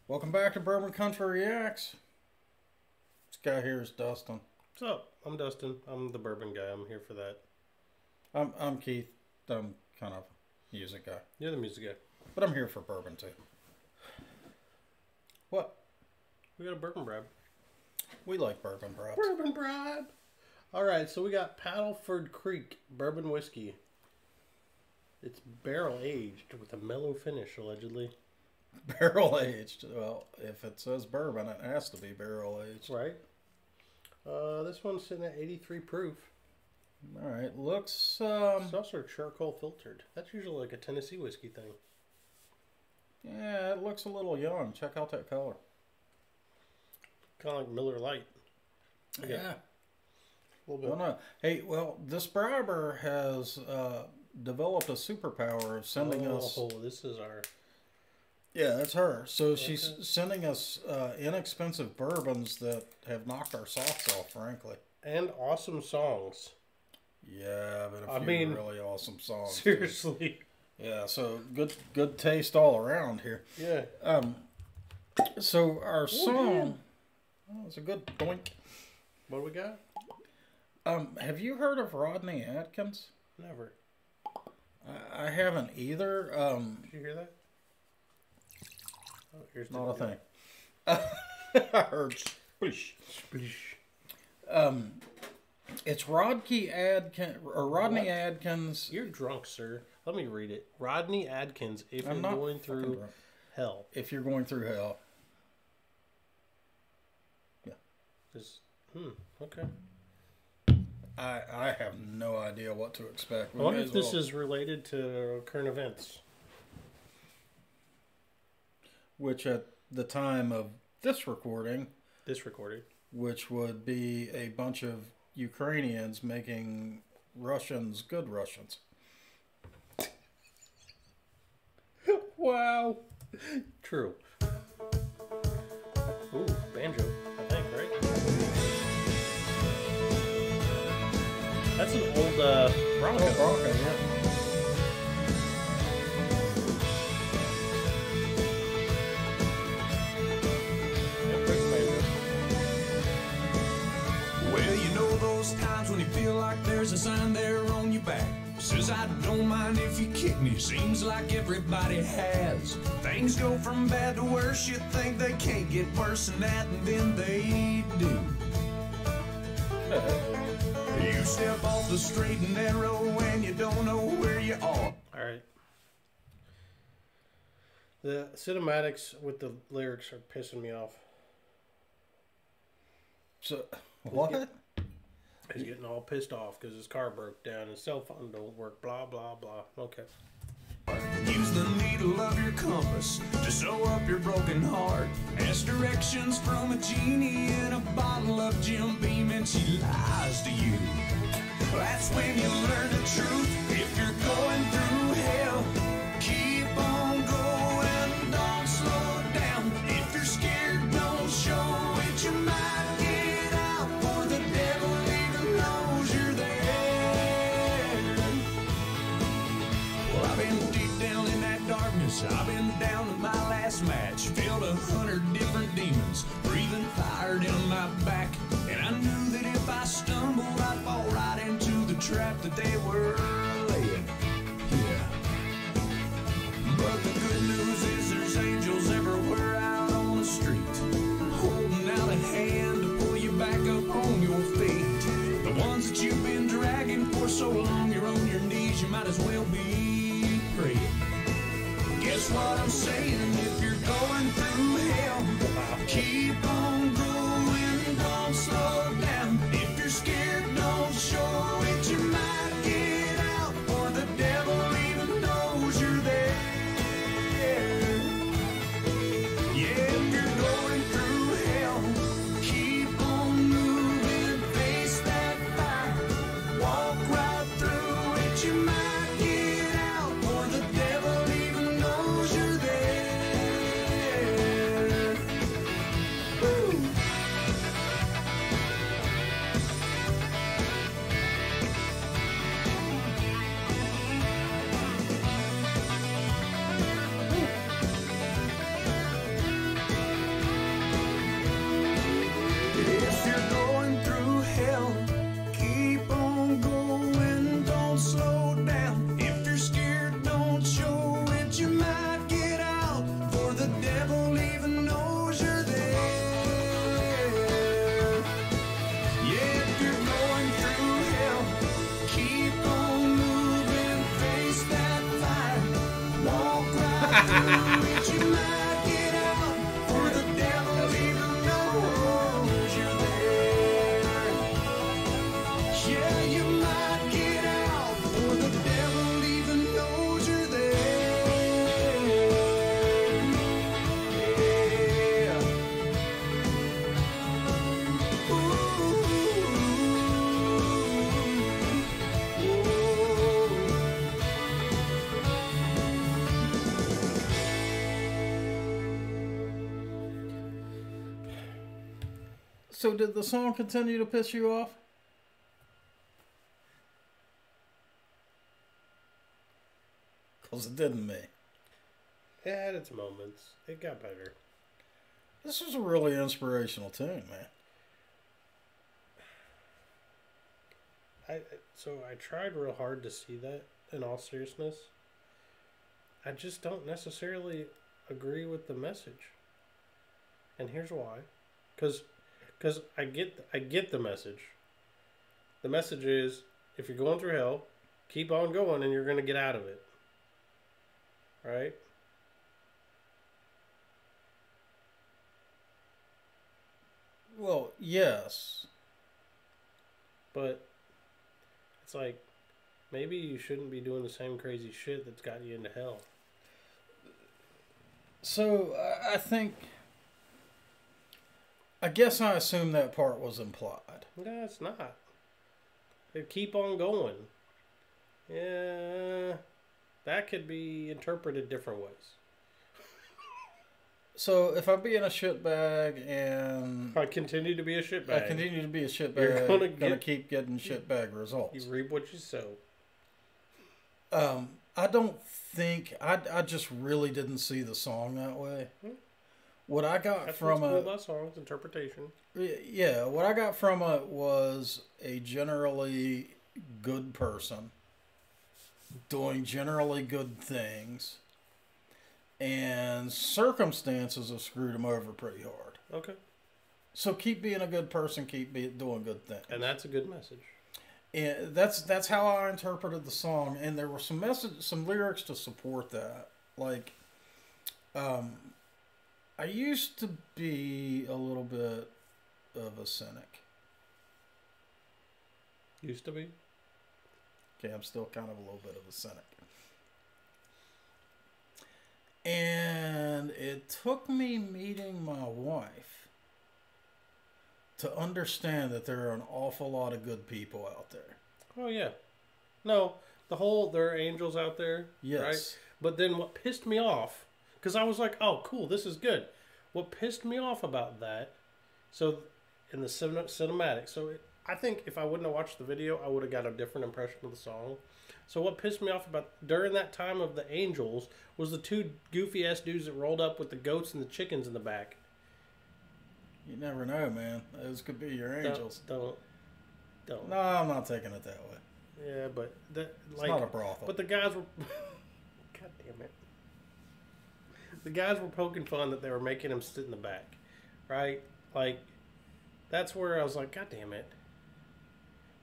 Welcome back to Bourbon Country Reacts. This guy here is Dustin. What's up? I'm Dustin. I'm the bourbon guy. I'm here for that. I'm Keith. I'm kind of a music guy. You're the music guy. But I'm here for bourbon too. What? We got a bourbon bribe. We like bourbon bribes. Bourbon bribe! Alright, so we got Paddleford Creek bourbon whiskey. It's barrel aged with a mellow finish, allegedly. Barrel aged. Well, if it says bourbon, it has to be barrel aged. Right. This one's sitting at 83 proof. Alright, looks... It's also charcoal filtered. That's usually like a Tennessee whiskey thing. Yeah, it looks a little young. Check out that color. Kind of like Miller Lite. Yeah. A little bit. Well, no. Hey, well, this briber has developed a superpower of sending us... Oh, this is our... Yeah, that's her. So she's sending us inexpensive bourbons that have knocked our socks off, frankly. And awesome songs. Yeah, but a few really awesome songs. Seriously. Too. Yeah, so good taste all around here. Yeah. So our song... Oh, it's a good doink. What do we got? Have you heard of Rodney Atkins? Never. I haven't either. Did you hear that? Oh, here's not a thing. I heard splish. Splish. It's Rodney Atkins. You're drunk, sir. Let me read it. Rodney Atkins, if you're going through hell. If you're going through hell. Yeah. Okay. I have no idea what to expect. I wonder if this is related to current events. Which at the time of this recording, which would be a bunch of Ukrainians making Russians good Russians. Wow. True. Ooh, banjo, I think, right? That's an old Bronco. Oh, Bronco, yeah. Well, you know those times when you feel like there's a sign there on your back. Says I don't mind if you kick me. Seems like everybody has. Things go from bad to worse. You think they can't get worse than that, and then they do. You step off the straight and narrow and you don't know where you are. Alright. The cinematics with the lyrics are pissing me off. So, what? He's getting all pissed off because his car broke down, his cell phone don't work, blah, blah, blah. Okay. Use the needle of your compass to sew up your broken heart. Ask directions from a genie in a bottle of Jim Beam and she lies to you. That's when you learn the truth. If you're going through hell, keep on going, don't slow down. If you're scared, don't show it. You might get out, for the devil even knows you're there. Well, I've been deep down in that darkness. I've been down to my last match. Filled 100 different demons, breathing fire down my back. And I knew that if I stumbled, I'd fall right into the trap that they were laying. Yeah. But the good news is there's angels everywhere out on the street, holding out a hand to pull you back up on your feet. The ones that you've been dragging for so long, you're on your knees, you might as well be praying. Guess what I'm saying? If you're going through hell, keep on going, don't slow down. If you're scared, don't show it. You might get out, for the devil even knows you're there. Yeah, if you're going through hell, keep on moving, face that fire, walk right through it. You might get out, for the devil even knows you're there. So did the song continue to piss you off? Because it didn't me. It had its moments. It got better. This was a really inspirational tune, man. I tried real hard to see that, in all seriousness. I just don't necessarily agree with the message. And here's why. Because I get the message. The message is, if you're going through hell, keep on going and you're going to get out of it. Right? Well, yes. But it's like, maybe you shouldn't be doing the same crazy shit that's got you into hell. So, I guess I assume that part was implied. No, it's not. They keep on going. Yeah, that could be interpreted different ways. So, if I'm being a shitbag and... I continue to be a shitbag. I continue to be a shitbag. You're gonna keep getting shitbag results. You reap what you sow. I don't think... I just really didn't see the song that way. What I got That's from what's cool about songs, interpretation. Yeah, what I got from it was a generally good person doing generally good things, and circumstances have screwed him over pretty hard. Okay. So keep being a good person, doing good things. And that's a good message. And that's how I interpreted the song, and there were some lyrics to support that. Like, I used to be a little bit of a cynic. Used to be? Okay, I'm still kind of a little bit of a cynic. And it took me meeting my wife to understand that there are an awful lot of good people out there. Oh, yeah. No, there are angels out there. Yes. Right? But then what pissed me off, because I was like, oh, cool, this is good. What pissed me off about that, so in the cinematic, I think if I wouldn't have watched the video, I would have got a different impression of the song. So what pissed me off about during that time of the angels was the two goofy ass dudes that rolled up with the goats and the chickens in the back. You never know, man. Those could be your angels. Don't. No, I'm not taking it that way. Yeah, but it's not a brothel. But the guys were. God damn it. The guys were poking fun that they were making him sit in the back, right? Like, that's where I was like, God damn it.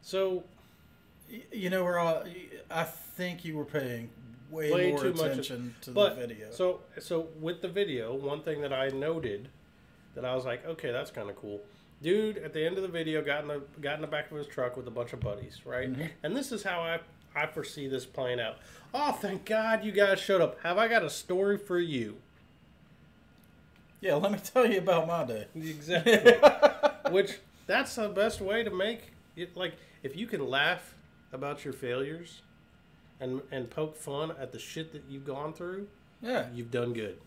So, you know where I think you were paying way more attention to the video. So with the video, one thing that I noted that I was like, okay, that's kind of cool. Dude, at the end of the video, got in the back of his truck with a bunch of buddies, right? Mm-hmm. And this is how I foresee this playing out. Oh, thank God you guys showed up. Have I got a story for you? Yeah, let me tell you about my day. Exactly. Which, that's the best way to make it. Like, if you can laugh about your failures and poke fun at the shit that you've gone through, yeah, you've done good.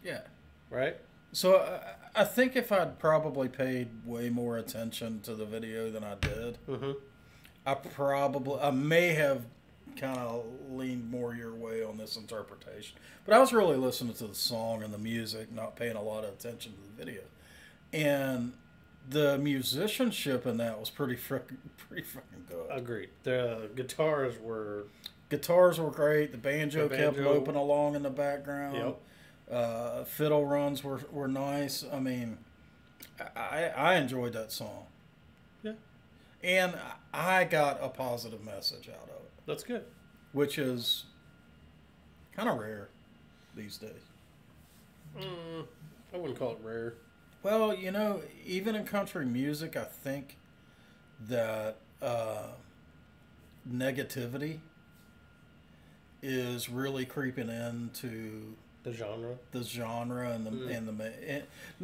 Yeah. Right? So, I think if I'd probably paid way more attention to the video than I did, I may have kind of leaned more your way on this interpretation. But I was really listening to the song and the music, not paying a lot of attention to the video. And the musicianship in that was pretty fucking good. Agreed. The guitars were great. The banjo kept loping along in the background. Yep. Fiddle runs were nice. I mean, I enjoyed that song. Yeah. And I got a positive message out of it. That's good. Which is kind of rare these days. I wouldn't call it rare. Well, you know, even in country music, I think that negativity is really creeping into the genre and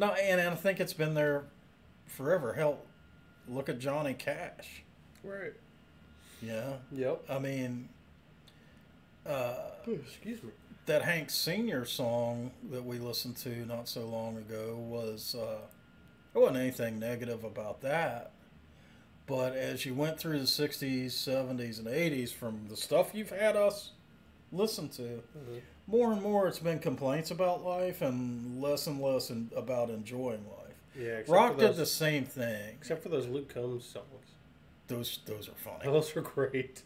I think it's been there forever. Hell, look at Johnny Cash. Right. Yeah. Yep. I mean, excuse me. That Hank Sr. song that we listened to not so long ago was There wasn't anything negative about that. But as you went through the 60s, 70s, and 80s, from the stuff you've had us listen to, more and more it's been complaints about life and less about enjoying life. Yeah, Rock did the same thing. Except for those Luke Combs songs. Those are funny. Those are great.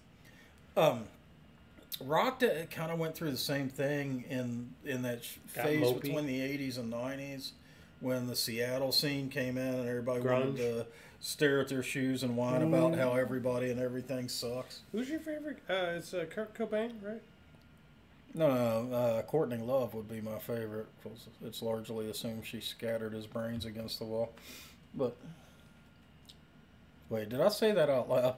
Rock kind of went through the same thing in that phase between the 80s and 90s when the Seattle scene came in and everybody wanted to stare at their shoes and whine about how everybody and everything sucks. Who's your favorite? It's Kurt Cobain, right? No, Courtney Love would be my favorite because it's largely assumed she scattered his brains against the wall. But, wait, did I say that out loud?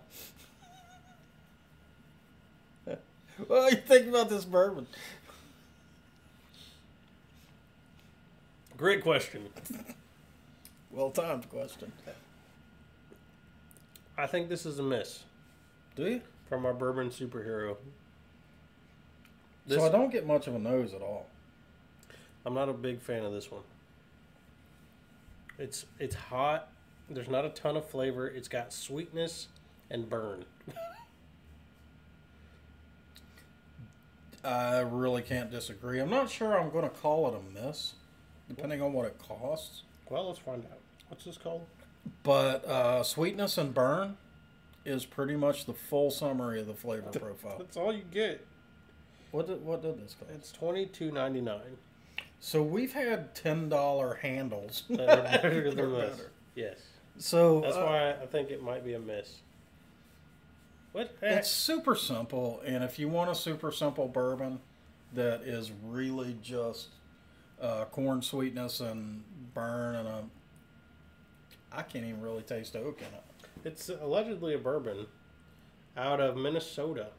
What do you think about this bourbon? Great question. Well-timed question. I think this is a miss. Do you? From our bourbon superhero. So I don't get much of a nose at all. I'm not a big fan of this one. It's hot. There's not a ton of flavor. It's got sweetness and burn. I really can't disagree. I'm not sure I'm going to call it a miss, depending on what it costs. Well, let's find out. What's this called? But sweetness and burn is pretty much the full summary of the flavor profile. That's all you get. What did this cost? It's $22.99. So we've had $10 handles that are better than this. Better. Yes. So that's why I think it might be a miss. What? It's super simple, and if you want a super simple bourbon that is really just corn sweetness and burn and I can't even really taste oak in it. It's allegedly a bourbon out of Minnesota.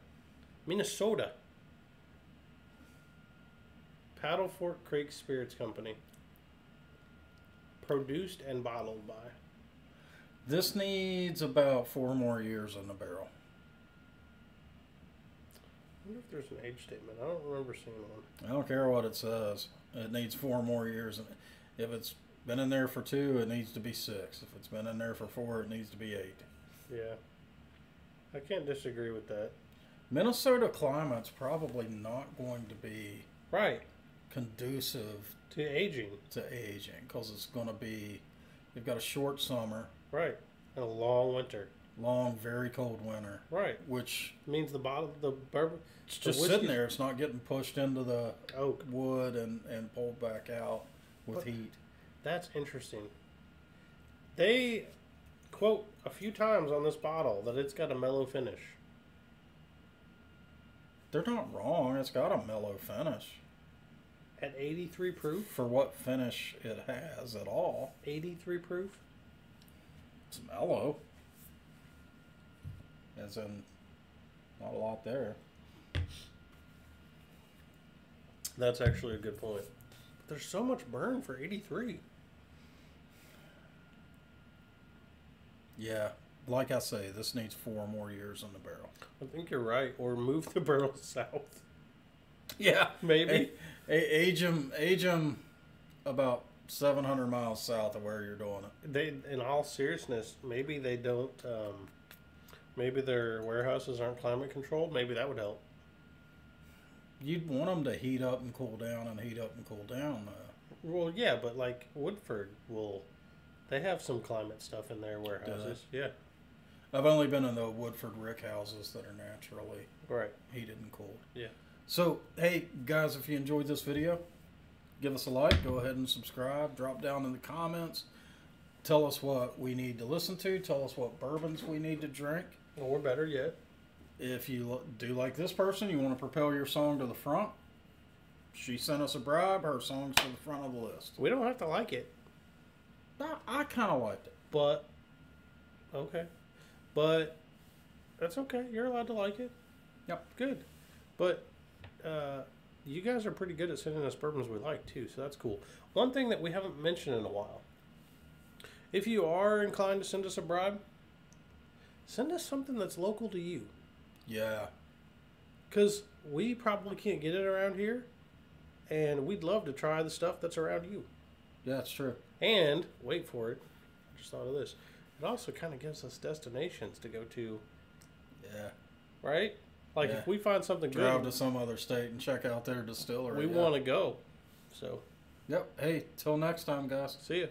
Paddleford Creek Spirits Company. Produced and bottled by. This needs about 4 more years in the barrel. I wonder if there's an age statement. I don't remember seeing one. I don't care what it says. It needs 4 more years. If it's been in there for 2, it needs to be 6. If it's been in there for 4, it needs to be 8. Yeah. I can't disagree with that. Minnesota climate's probably not going to be right conducive to aging. Because it's going to be, you've got a short summer. Right. And a long winter. Long, very cold winter. Right. Which means the bourbon, it's just sitting there. It's not getting pushed into the oak wood and pulled back out with heat. That's interesting. They quote a few times on this bottle that it's got a mellow finish. They're not wrong. It's got a mellow finish. At 83 proof? For what finish it has at all. 83 proof? It's mellow. As in, not a lot there. That's actually a good point. But there's so much burn for 83. Yeah. Like I say, this needs 4 more years in the barrel. I think you're right. Or move the barrel south. Yeah. Maybe. Age them about 700 miles south of where you're doing it. They, in all seriousness, maybe they don't... maybe their warehouses aren't climate controlled. Maybe that would help. You'd want them to heat up and cool down and heat up and cool down. Well, yeah, but like Woodford they have some climate stuff in their warehouses. Yeah. I've only been in the Woodford rick houses that are naturally heated and cooled. Yeah. So, hey, guys, if you enjoyed this video, give us a like. Go ahead and subscribe. Drop down in the comments. Tell us what we need to listen to. Tell us what bourbons we need to drink. Or better yet, if you do like this person, you want to propel your song to the front, she sent us a bribe. Her song's to the front of the list. We don't have to like it. I kind of liked it. But, okay. But, that's okay. You're allowed to like it. Yep. Good. But, you guys are pretty good at sending us bourbons we like, too. So that's cool. One thing that we haven't mentioned in a while. If you are inclined to send us a bribe, send us something that's local to you. Yeah. Because we probably can't get it around here. And we'd love to try the stuff that's around you. Yeah, that's true. And, wait for it, just thought of this. It also kind of gives us destinations to go to. Yeah. Right? Like, if we find something drive good, to some other state and check out their distillery. we want to go. So, yep. Hey, till next time, guys. see ya.